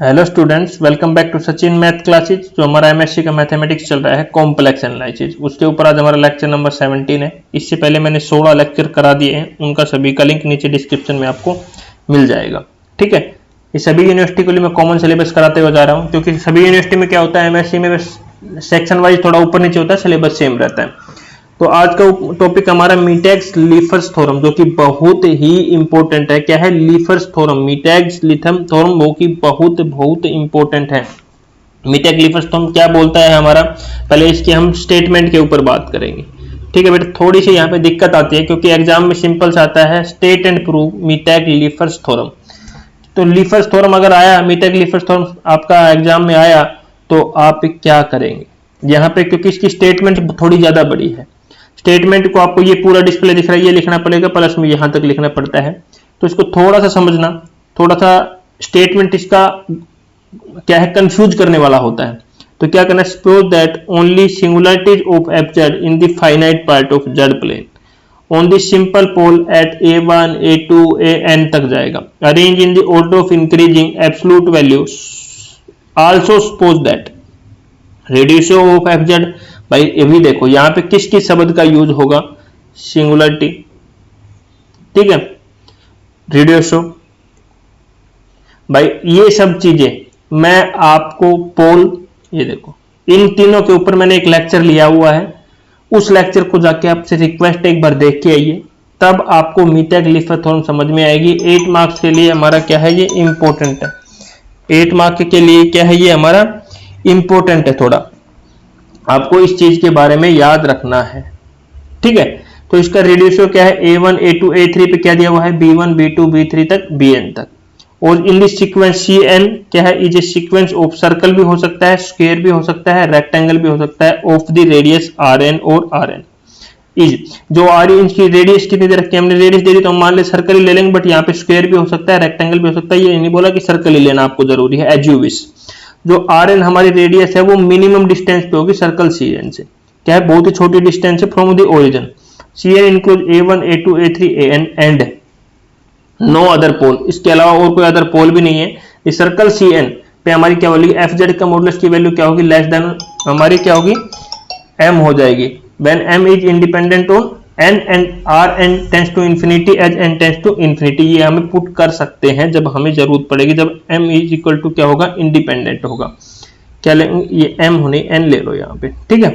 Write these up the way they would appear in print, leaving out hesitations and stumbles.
Hello students, welcome back to Sachin math classes. जो हमारा MSc का मैथमेटिक्स चल रहा है कॉम्प्लेक्स एनालिसिस, उसके ऊपर आज हमारा लेक्चर नंबर 17 है। इससे पहले मैंने 16 लेक्चर करा दिए हैं, उनका सभी का लिंक नीचे डिस्क्रिप्शन में आपको मिल जाएगा। ठीक है, ये सभी यूनिवर्सिटी के लिए मैं कॉमन सिलेबस कराते हुए जा रहा हूँ, क्योंकि सभी यूनिवर्सिटी में क्या होता है, एमएससी में सेक्शन वाइज थोड़ा ऊपर नीचे होता है, सिलेबस सेम रहता है। तो आज का टॉपिक हमारा मीटैक्स लीफर्स थ्योरम, जो कि बहुत ही इंपॉर्टेंट है। क्या है? लीफर्स थ्योरम, मीटैक्स लिथम थ्योरम, वो कि बहुत बहुत इंपॉर्टेंट है। मीटैक्स लीफर्स थ्योरम क्या बोलता है हमारा, पहले इसकी हम स्टेटमेंट के ऊपर बात करेंगे। ठीक है बेटा, थोड़ी सी यहाँ पे दिक्कत आती है, क्योंकि एग्जाम में सिंपल से आता है स्टेट एंड प्रूव मीटैक्स लीफर्स थ्योरम। तो लीफर्स थ्योरम अगर आया, मीटैक्स लीफर्स थ्योरम आपका एग्जाम में आया, तो आप क्या करेंगे यहाँ पे, क्योंकि इसकी स्टेटमेंट थोड़ी ज्यादा बड़ी है। स्टेटमेंट को आपको ये पूरा डिस्प्ले दिख रहा है, ये लिखना पड़ेगा, प्लस में यहां तक लिखना पड़ता है। तो इसको थोड़ा सा समझना, थोड़ा सा स्टेटमेंट इसका क्या है, कंफ्यूज करने वाला होता है। तो क्या करना है, suppose that only singularities of f z in the finite part of z plane on the simple pole at a1 a2 an तक जाएगा, arrange in the order of increasing absolute value. Also suppose that radii of f z, भाई ये भी देखो यहां पे किस किस शब्द का यूज होगा, सिंगुलरिटी, ठीक है, रेडियो, भाई ये सब चीजें मैं आपको पोल, ये देखो इन तीनों के ऊपर मैंने एक लेक्चर लिया हुआ है, उस लेक्चर को जाके आपसे रिक्वेस्ट एक बार देख के आइए, तब आपको मीटैक्स लीफर्स थ्योरम समझ में आएगी। 8 मार्क्स के लिए हमारा क्या है, ये इंपॉर्टेंट है। 8 मार्क्स के लिए क्या है, ये हमारा इंपॉर्टेंट है, थोड़ा आपको इस चीज के बारे में याद रखना है। ठीक है, तो इसका रेडियो क्या है, a1 a2 a3 पे क्या दिया हुआ है, b1 b2 b3 तक bn तक। और इन दिस सीक्वेंस cn क्या है, is a sequence of circle भी हो सकता है, स्क्वायर भी हो सकता है, रेक्टेंगल भी हो सकता है, ऑफ द रेडियस rn और rn इज, जो rn की रेडियस कितनी दे रखी है हमने, रेडियस दे दी तो हम मान ले सर्कल ही ले लेंगे, बट यहाँ पे स्क्वायर भी हो सकता है, रेक्टेंगल भी हो सकता है। ये नहीं बोला कि सर्कल ही लेना आपको जरूरी है, एज यू विश। जो rn हमारी रेडियस है वो मिनिमम डिस्टेंस पे होगी सर्कल cn से, क्या है, बहुत ही छोटी डिस्टेंस है from the origin. cn include a1 a2 a3 an and no other pole, इसके अलावा और कोई अदर पोल भी नहीं है। इस सर्कल cn पे हमारी क्या होगी, एफ जेड का मॉडुलस की वैल्यू क्या होगी, लेस देन हमारी क्या होगी, m हो जाएगी। When m is independent on n and rn tends to infinity as n tends to infinity, ये हमें पुट कर सकते हैं जब हमें जरूरत पड़ेगी, जब m इज इक्वल टू क्या होगा, इंडिपेंडेंट होगा। क्या लेंगे, ये m होने n ले लो यहाँ पे, ठीक है।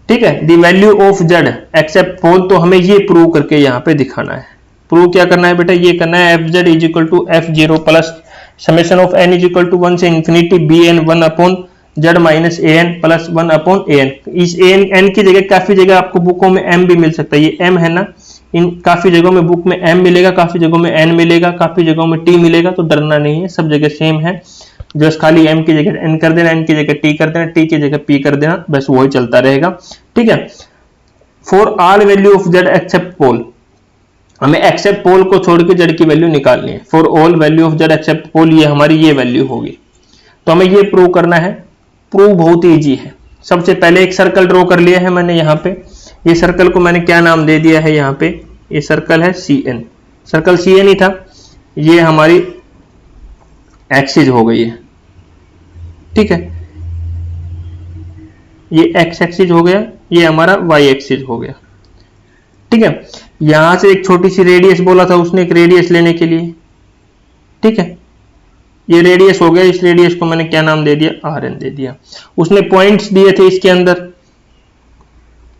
ठीक है, the value of z except pole, तो हमें ये प्रूव करके यहाँ पे दिखाना है। प्रूव क्या करना है बेटा, ये करना है f z is equal to f zero plus summation of n is equal to 1 से infinity bn 1 upon z minus an plus 1 upon an। इस an की जगह काफी जगह आपको बुकों में m भी मिल सकता है, ये m है ना, इन काफी जगहों में बुक में m मिलेगा, काफी जगहों में n मिलेगा, काफी जगहों में t मिलेगा, तो डरना नहीं है, सब जगह सेम है। जस्ट खाली m की जगह n कर देना, n की जगह t कर देना, t की जगह p कर देना, बस वही चलता रहेगा। ठीक है, for all value of z except pole, हमें एक्सेप्ट पोल को छोड़ के z की वैल्यू निकालनी है। For all value of z except pole, ये हमारी ये वैल्यू होगी, तो हमें ये प्रूव करना है। प्रूव बहुत इजी है। सबसे पहले एक सर्कल ड्रॉ कर लिया है मैंने यहाँ पे, ये सर्कल को मैंने क्या नाम दे दिया है, यहाँ पे ये सर्कल है cn, सर्कल cn ही था, ये हमारी एक्सिस हो गई है, ठीक है, ये x एक्सिस हो गया, ये हमारा y एक्सिस हो गया। ठीक है, यहां से एक छोटी सी रेडियस बोला था उसने, एक रेडियस लेने के लिए, ठीक है, ये रेडियस हो गया, इस रेडियस को मैंने क्या नाम दे दिया, rn दे दिया। उसने पॉइंट्स दिए थे इसके अंदर,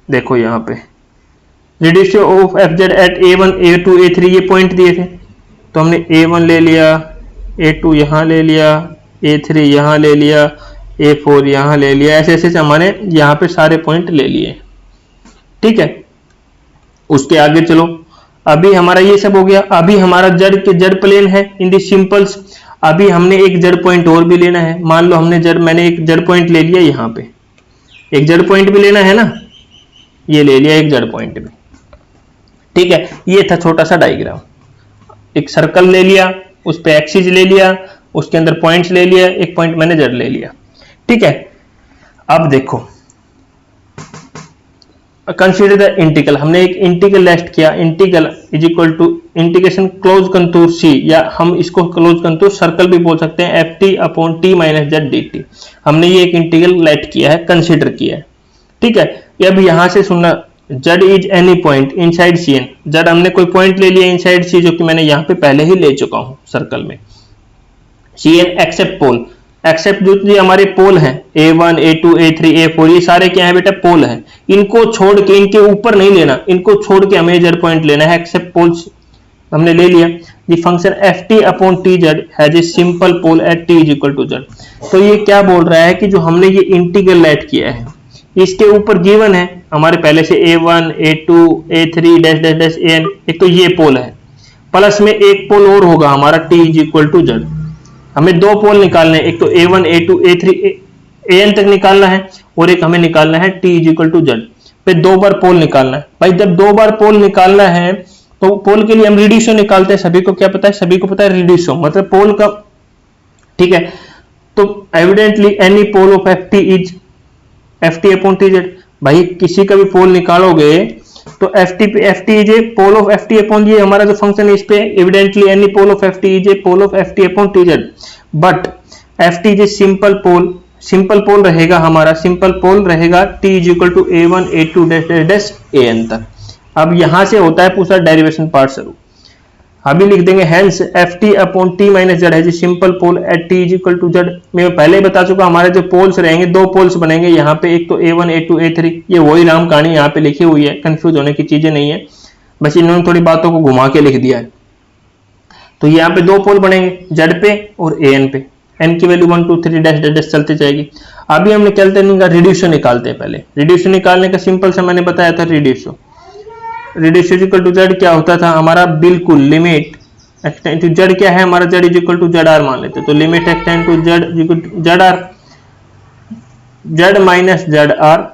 देखो यहाँ पे radius of f z at a1 a2 a3, ये पॉइंट दिए थे, तो हमने a1 ले लिया, a2 यहाँ ले लिया, a3 यहाँ ले लिया, a4 यहाँ ले लिया, ऐसे ऐसे हमारे यहाँ पे सारे पॉइंट ले लिए। ठीक है, उसके आगे चलो, अभी हमारा ये सब हो गया, अभी हमारा जेड प्लेन है इन दी सिंपल्स। अभी हमने एक जेड पॉइंट और भी लेना है, मान लो मैंने एक जेड पॉइंट ले लिया, यहाँ पे एक जेड पॉइंट भी लेना है ना, ये ले लिया एक जेड पॉइंट भी। ठीक है, ये था छोटा सा डायग्राम, एक सर्कल ले लिया, उस पे एक्सिस ले लिया, उसके अंदर पॉइंट्स ले लिया, एक पॉइंट मैंने जेड ले लिया। ठीक है, अब देखो कंसीडर द इंटीग्रल, हमने एक इंटीग्रल लेस्ट किया, integral is equal to integration close contour C, या हम इसको क्लोज कंटूर सर्कल भी बोल सकते हैं, F T upon T minus z d T. हमने ये एक इंटीग्रल लेट किया है, कंसिडर किया है, ठीक है। अब यहाँ से सुनना, z is any point inside C N, z हमने कोई पॉइंट ले लिया इनसाइड सी, जो कि मैंने यहाँ पे पहले ही ले चुका हूँ सर्कल में, सी एन एक्सेप्ट पोल, एक्सेप्ट जो हमारे पोल हैं a1 a2 a3 a4, ये सारे क्या है बेटा, पोल हैं। इनको छोड़ के, इनके ऊपर नहीं लेना, इनको छोड़ के हमें z पॉइंट लेना है, एक्सेप्ट पोल्स हमने ले लिया। The function f T upon T z has a simple pole at T is equal to z. तो ये क्या बोल रहा है कि जो हमने ये इंटीग्रल लेट किया है, इसके ऊपर गिवन है हमारे पहले से a1 a2 a3 dash dash dash an, एक तो ये पोल है, प्लस में एक पोल और होगा हमारा t is equal to z. हमें दो पोल निकालने हैं, एक तो a1 a2 a3 an तक निकालना है, और एक हमें निकालना है t is equal to z पे दो बार पोल निकालना है। भाई जब दो बार पोल निकालना है तो पोल के लिए हम रेडियो निकालते हैं, सभी को क्या पता है, सभी को पता है रेडियो मतलब पोल का, ठीक है। तो evidently any pole of F T is F T upon T Z. भाई किसी का भी पोल निकालोगे तो F T is a pole of F T upon, ये हमारा जो फंक्शन है इस पे evidently any pole of F T is a pole of F T upon T Z, but F T is a simple pole, simple pole रहेगा हमारा, simple pole रहेगा T is equal to a1 a2 dash dash dash an तक। अब यहां से होता है पूरा डेरिवेशन पार्ट शुरू, अभी लिख देंगे hence F T upon T minus Z है simple pole at T is equal to Z. मैं पहले ही बता चुका, हमारे जो पोल्स रहेंगे दो पोल्स बनेंगे यहाँ पे, एक तो a1 a2 a3, ये वही राम कहानी यहाँ पे लिखी हुई है, कंफ्यूज होने की चीजें नहीं है, बस इन्होंने थोड़ी बातों को घुमा के लिख दिया है। तो यहाँ पे दो पोल बनेंगे जेड पे और an पे, n की वैल्यू 1 2 3 डैश डैश डैश चलती जाएगी। अभी हमने चलते नहीं, रिड्यूशन निकालते हैं। पहले रिड्यूशन निकालने का सिंपल से मैंने बताया था, रिड्यूस इक्वल टू जेड क्या होता था हमारा, बिल्कुल लिमिट एक्सटेंड टू जेड क्या है हमारा, z is equal to z r मान लेते, तो limit extend to z r, z minus z r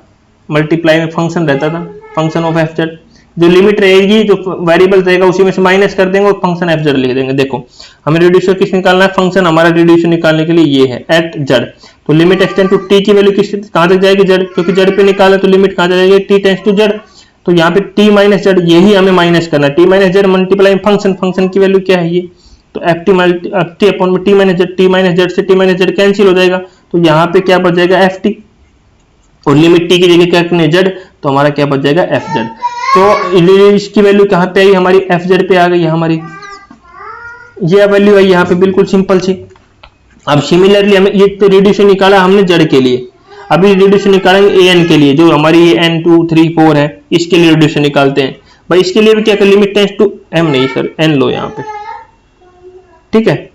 multiply में फंक्शन रहता था, फंक्शन ऑफ एफ जेड। जो लिमिट रहेगी, जो वेरिएबल रहेगा उसी में से माइनस कर देंगे और फंक्शन एफ जेड लिख देंगे। देखो हमें रिड्यूसर किस निकालना है, फंक्शन हमारा रिड्यूसर निकालने के लिए ये है एट जेड, तो लिमिट एक्सटेंड टू टी की वैल्यू किस कहां तक जाएगी, जेड, क्योंकि जेड पे निकाला तो लिमिट कहां जाएगी, टी टेंड्स टू जेड। तो यहाँ पे t माइनस जेड, यही हमें माइनस करना है, t minus Z multiply function, function की वैल्यू क्या है ये, तो एफ टी अपॉन में टी माइनस जेड से टी माइनस जेड कैंसिल हो जाएगा, तो यहाँ पे क्या बच जाएगा एफ टी, और लिमिट t की जगह क्या रखनी है जेड, तो हमारा क्या बच जाएगा एफ जेड। तो इसकी वैल्यू कहाँ पे आई हमारी, एफ जेड पे आ गई हमारी, ये वैल्यू आई यहाँ पे, बिल्कुल सिंपल सी। अब सिमिलरली हमें ये तो रिड्यूशन निकाला हमने जेड के लिए, अभी रिड्यूशन निकालेंगे an के लिए, जो हमारी ये n 2 3 4 है, इसके लिए रिड्यूशन निकालते हैं। भाई इसके लिए भी क्या कर, लिमिट टेंड्स टू m, नहीं सर n लो यहाँ पे, ठीक है,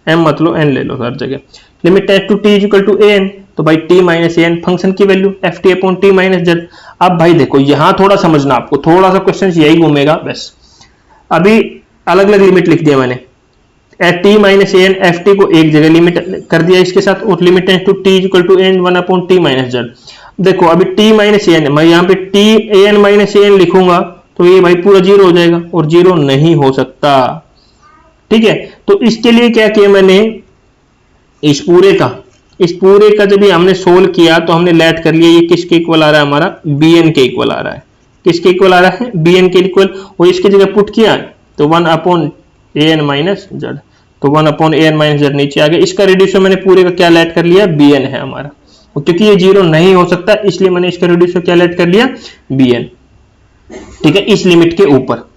m मत लो n ले लो हर जगह, limit tends to t is equal to an, तो भाई t माइनस an फंक्शन की value f T upon T minus z. अब भाई देखो यहाँ थोड़ा समझना, आपको थोड़ा सा क्वेश्चन यही घूमेगा बस। अभी अलग अलग लिमिट लिख दिया मैंने, at t minus n f t को एक जगह लिमिट कर दिया इसके साथ, और limit tends to t equal to n 1 upon T minus z. देखो अभी टी माइनस एन, मैं यहाँ पे टी एन माइनस एन लिखूंगा तो ये भाई पूरा जीरो हो जाएगा, और जीरो नहीं हो सकता, ठीक है। तो इसके लिए क्या किया मैंने, इस पूरे का जब हमने सोल्व किया तो हमने लेट कर लिया, ये किसके इक्वल आ रहा है हमारा, बी एन के इक्वल आ रहा है, किसके इक्वल आ रहा है, बी एन के इक्वल, और इसकी जगह पुट किया तो 1 upon A N minus Z, तो 1 upon A N minus Z नीचे आ गया। इसका रिड्यूसर मैंने पूरे का क्या लेट कर लिया, बी एन है हमारा, और क्योंकि ये जीरो नहीं हो सकता इसलिए मैंने इसका रिड्यूसर क्या लेट कर लिया, बी एन, ठीक है, इस लिमिट के ऊपर।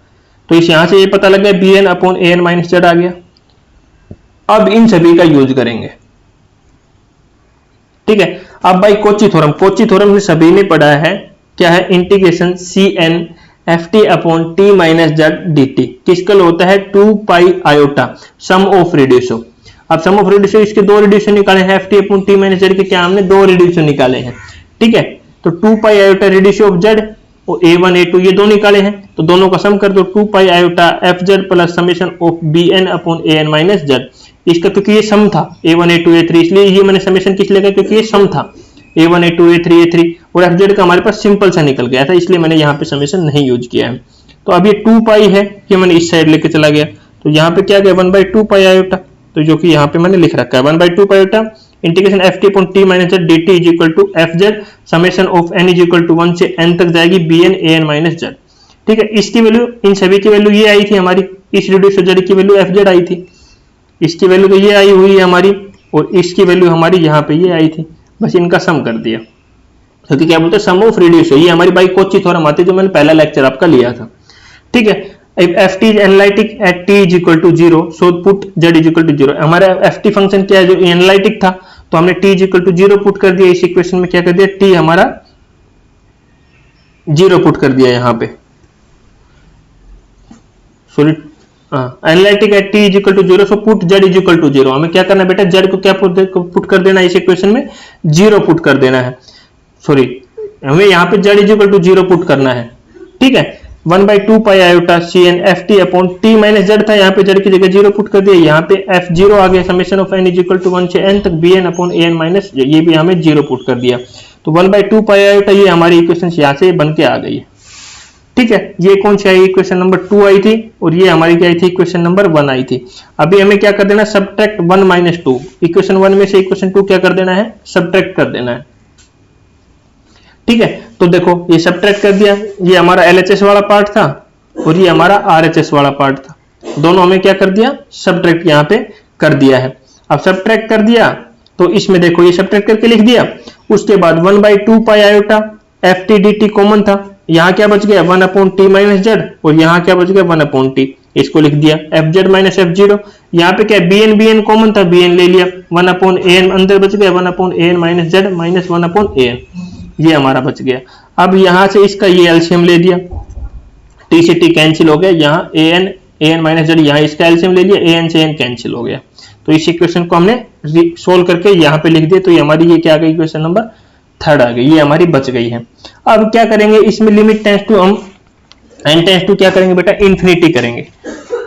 तो इस यहां से ये पता लग गया B n upon A N minus Z आ गया। अब इन सभी का यूज करेंगे, ठीक है। अब भाई कोची थ्योरम में सभी ने पढ़ा है, क्या है, integration C N f T upon T minus z d t, किसका होता है 2 पाई आयोटा सम ऑफ रेडियसो। अब सम ऑफ रेडियसो, इसके दो रेडियसो निकाले हैं, F T upon T minus Z के क्या हमने दो रेडियसो निकाले हैं, ठीक है। तो 2 पाई आयोटा रेडियसो ऑफ जेड और a1 a2 ये दो निकाले हैं, तो दोनों का सम कर दो, 2 pi iota f z plus summation of b n upon A N minus z. इसका क्योंकि ये सम था a1 a2 a3, इसलिए ये मैंने समेशन किस लेगा, क्योंकि ये सम था a1 a2 a3 a3, और एफ जेड का हमारे पास सिंपल सा निकल गया था, इसलिए मैंने यहाँ पे समेशन नहीं यूज किया है। तो अब ये 2 पाई है, ये मैंने इस साइड लेके चला गया, तो यहाँ पे क्या गया 1/2 पाई आयोटा, तो जो कि यहाँ पे मैंने लिख रखा है 1/2 pi iota integration f T upon T minus z d t is equal to f z summation of n is equal to 1 से n तक जाएगी bn an माइनस जेड, ठीक है। इसकी वैल्यू, इन सभी की वैल्यू ये आई थी हमारी इस रिड्यूसर जेड की वैल्यू एफ जेड आई थी, इसकी वैल्यू तो ये आई हुई है हमारी, और इसकी वैल्यू हमारी यहाँ पे ये आई थी, बस इनका सम कर दिया। क्योंकि क्या बोलते हैं सम ऑफ रिड्यूसर, ये हमारी बाई कोची थ्योरम आती है जो मैंने पहला लेक्चर आपका लिया था। ठीक है, if ft is analytic at t is equal to 0 so put z is equal to 0। हमारा ft फंक्शन क्या है जो एनालिटिक था, तो हमने t is equal to 0 put कर दिया, इस इक्वेशन में क्या कर दिया, t हमारा 0 पुट कर दिया यहाँ पे, sorry analytic at t is equal to 0 so put z is equal to 0। हमें क्या करना है बेटा, z को क्या पुट कर देना है, इस इक्वेशन में 0 पुट कर देना है, सॉरी हमें यहाँ पे z is equal to 0 put करना है। ठीक है, 1/2 pi iota C N f T upon T minus z था, यहाँ पे जेड की जगह 0 पुट कर दिया, यहाँ पे एफ 0 आ गया, summation of n is equal to 1 से एन तक b n upon A N minus, ये भी हमें 0 पुट कर दिया, तो 1/2 पाई आयोटा ये हमारी इक्वेशन यहाँ से बन के आ गई है। ठीक है, ये कौन सी आई, इक्वेशन नंबर 2 आई थी, और ये हमारी क्या आई थी, इक्वेशन नंबर 1 आई थी। अभी हमें क्या कर देना, सब्ट्रैक्ट 1 माइनस 2, इक्वेशन 1 में से इक्वेशन 2 क्या कर देना है, सब्ट्रैक्ट कर देना है। ठीक है, तो देखो ये सब्ट्रैक्ट कर दिया, ये हमारा एलएचएस वाला पार्ट था और ये हमारा आरएचएस वाला पार्ट था, दोनों हमें क्या कर दिया, सब्ट्रैक्ट यहाँ पे कर दिया है। अब सब्ट्रैक्ट कर दिया तो इसमें देखो ये सब्ट्रैक्ट करके लिख दिया, उसके बाद 1/2 pi iota F T D T common था, यहाँ क्या बच गया 1 अपॉन टी माइनस जेड, और यहाँ क्या बच गया 1 अपॉन टी, इसको लिख दिया F z minus F zero, यहाँ पे क्या बी एन कॉमन था, बी एन ले लिया, 1 अपॉन ए एन अंदर बच गया, 1 upon A N minus Z minus 1 upon A N, ये हमारा बच गया। अब यहाँ से इसका ये एलसीएम ले दिया, टी से टी कैंसिल हो गया, यहाँ ए एन माइनस जेड, यहाँ इसका एलसीएम ले लिया, ए एन से एन कैंसिल हो गया, तो इस इक्वेशन को हमने सोल्व करके यहाँ पे लिख दिया, तो ये हमारी ये क्या आ गई, इक्वेशन नंबर 3 आ गई, ये हमारी बच गई है। अब क्या करेंगे, इसमें लिमिट टेंस टू हम एन टेंस टू क्या करेंगे बेटा, इन्फिनिटी करेंगे।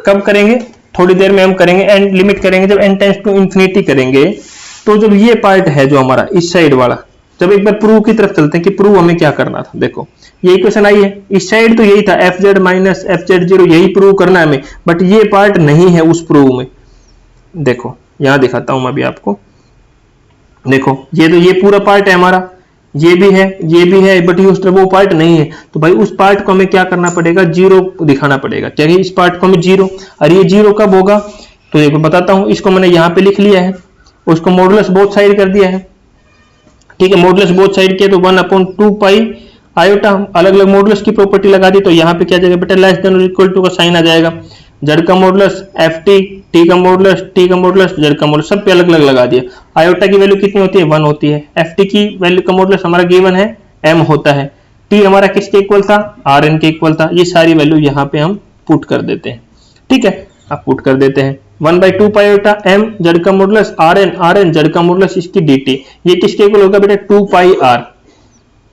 कब करेंगे, थोड़ी देर में हम करेंगे, एंड लिमिट करेंगे जब एन टेंस टू इन्फिनिटी करेंगे, तो जब ये पार्ट है जो हमारा इस साइड वाला, जब एक बार प्रूव की तरफ चलते हैं कि प्रूव हमें क्या करना था। देखो ये इक्वेशन आई है, इस साइड तो यही था F z minus F Z zero, यही प्रूव करना है हमें, बट ये पार्ट नहीं है उस प्रूव में। देखो यहां दिखाता हूं मैं अभी आपको, देखो ये तो ये पूरा पार्ट है हमारा, ये भी है बट ये उस तरफ वो पार्ट नहीं है, तो भाई उस पार्ट को हमें क्या करना पड़ेगा, 0 दिखाना पड़ेगा। चलिए इस पार्ट को हमें 0, और ये 0 कब होगा, तो देखो बताता हूं, इसको मैंने यहाँ पे लिख लिया है, उसको मॉडुलस बोथ साइड कर दिया है। ठीक है, मॉडुलस बोथ साइड किया तो 1/2 पाई आयोटा, अलग अलग मॉडुलस की प्रॉपर्टी लगा दी, तो यहाँ पे क्या जाएगा बेटा, लेस देन और इक्वल टू का साइन आ जाएगा, जेड का मॉडुलस एफ टी, टी का मॉडुलस, टी का मॉडुलस, जेड का मॉडुलस, सब पे अलग अलग लगा दिया। आयोटा की वैल्यू कितनी होती है, 1 होती है, एफ टी की वैल्यू का मॉडुलस हमारा गिवन है m होता है, टी हमारा किसके इक्वल था, आर एन के इक्वल था, ये सारी वैल्यू यहाँ पे हम पुट कर देते हैं। ठीक है, अब पुट कर देते हैं 1/2 पाई आयोटा m जेड का मॉडुलस आर एन जेड का मॉडुलस इसकी dt, ये किसके इक्वल होगा बेटा, 2 पाई r,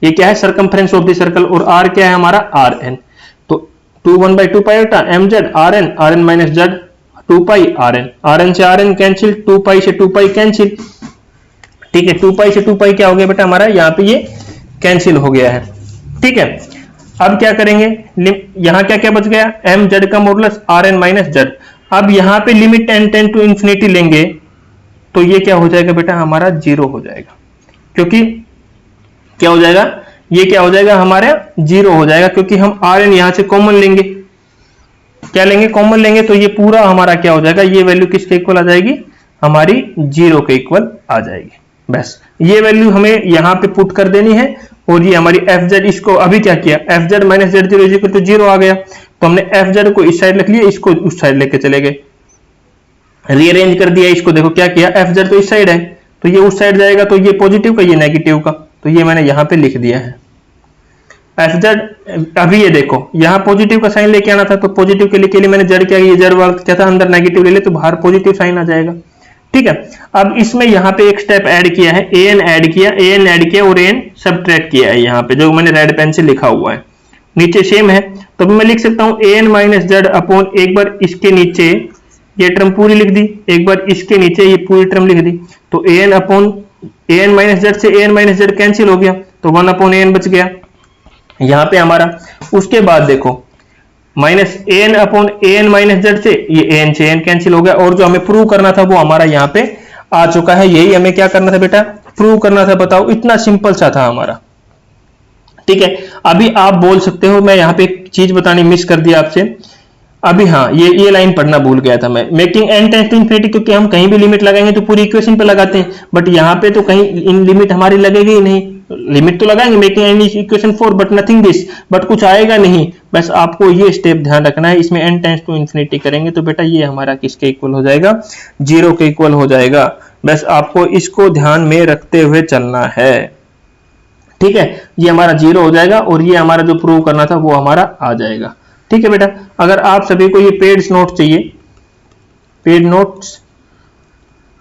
ये क्या है सर्कमफ्रेंस ऑफ द सर्कल, और r क्या है हमारा आर एन, तो 1/2 pi iota m z r n minus z 2 pi r n से आर एन कैंसिल, 2 पाई से 2 पाई कैंसिल। ठीक है, 2 पाई से 2 पाई क्या हो गया बेटा हमारा, यहाँ पे ये कैंसिल हो गया है। ठीक है, अब क्या करेंगे, यहाँ क्या क्या बच गया, m जेड का modulus r n minus z, अब यहाँ पे limit n tend to infinity लेंगे तो ये क्या हो जाएगा बेटा हमारा 0 हो जाएगा, क्योंकि क्या हो जाएगा, ये क्या हो जाएगा हमारा 0 हो जाएगा, क्योंकि हम आर एन यहां से कॉमन लेंगे, क्या लेंगे, कॉमन लेंगे, तो ये पूरा हमारा क्या हो जाएगा, ये वैल्यू किसके इक्वल आ जाएगी, हमारी 0 के इक्वल आ जाएगी। बस ये वैल्यू हमें यहाँ पे पुट कर देनी है, और ये हमारी एफ जेड, इसको अभी क्या किया, f z minus z zero is equal to 0 आ गया, तो हमने एफ जेड को इस साइड लिख लिया, इसको उस साइड लेके चले गए, रीअरेंज कर दिया इसको, देखो क्या किया, एफ जेड तो इस साइड है तो ये उस साइड जाएगा, तो ये पॉजिटिव का ये नेगेटिव का, तो ये मैंने यहाँ पे लिख दिया है एफ जेड। अभी ये देखो यहाँ पॉजिटिव का साइन लेके आना था, तो पॉजिटिव के लिए मैंने जेड क्या, ये जेड वाला क्या था, अंदर नेगेटिव ले ले तो बाहर पॉजिटिव साइन आ जाएगा। ठीक है, अब इसमें यहाँ पे एक स्टेप ऐड किया है, ए एन ऐड किया और एन सब्ट्रैक्ट किया है, यहाँ पे जो मैंने रेड पेन से लिखा हुआ है, नीचे सेम है, तो मैं लिख सकता हूँ A N minus Z upon, एक बार इसके नीचे ये टर्म पूरी लिख दी, एक बार इसके नीचे ये पूरी टर्म लिख दी, तो A N upon A N minus Z से A N minus Z cancel हो गया, तो 1 अपॉन ए एन बच गया यहाँ पे हमारा। उसके बाद देखो minus A N upon A N minus Z से ये ए एन से एन कैंसिल हो गया, और जो हमें प्रूव करना था वो हमारा यहाँ पे आ चुका है, यही हमें क्या करना था बेटा, प्रूव करना था। बताओ, इतना सिंपल सा था हमारा। ठीक है, अभी आप बोल सकते हो, मैं यहाँ पे एक चीज बतानी मिस कर दिया आपसे, अभी हाँ, ये लाइन पढ़ना भूल गया था मैं, making n tends to infinity, क्योंकि हम कहीं भी लिमिट लगाएंगे तो पूरी इक्वेशन पे लगाते हैं, बट यहाँ पे तो कहीं इन लिमिट हमारी लगेगी ही नहीं। लिमिट तो लगाएंगे making n equation 4 but nothing this, but कुछ आएगा नहीं। बस आपको ये स्टेप ध्यान रखना है, इसमें n टेंड्स टू इन्फिनिटी करेंगे तो बेटा ये हमारा किसके इक्वल हो जाएगा, 0 के इक्वल हो जाएगा। बस आपको इसको ध्यान में रखते हुए चलना है, ठीक है। ये हमारा 0 हो जाएगा और ये हमारा जो प्रूव करना था वो हमारा आ जाएगा, ठीक है बेटा। अगर आप सभी को ये पेड नोट चाहिए, पेड नोट्स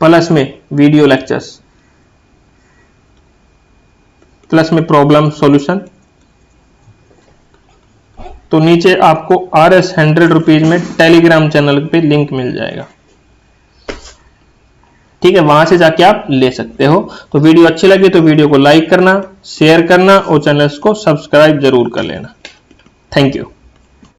प्लस में वीडियो लेक्चर्स प्लस में प्रॉब्लम सॉल्यूशन, तो नीचे आपको RS 100 रुपीज में टेलीग्राम चैनल पे लिंक मिल जाएगा, ठीक है, वहां से जाके आप ले सकते हो। तो वीडियो अच्छी लगी तो वीडियो को लाइक करना, शेयर करना और चैनल को सब्सक्राइब जरूर कर लेना। Thank you.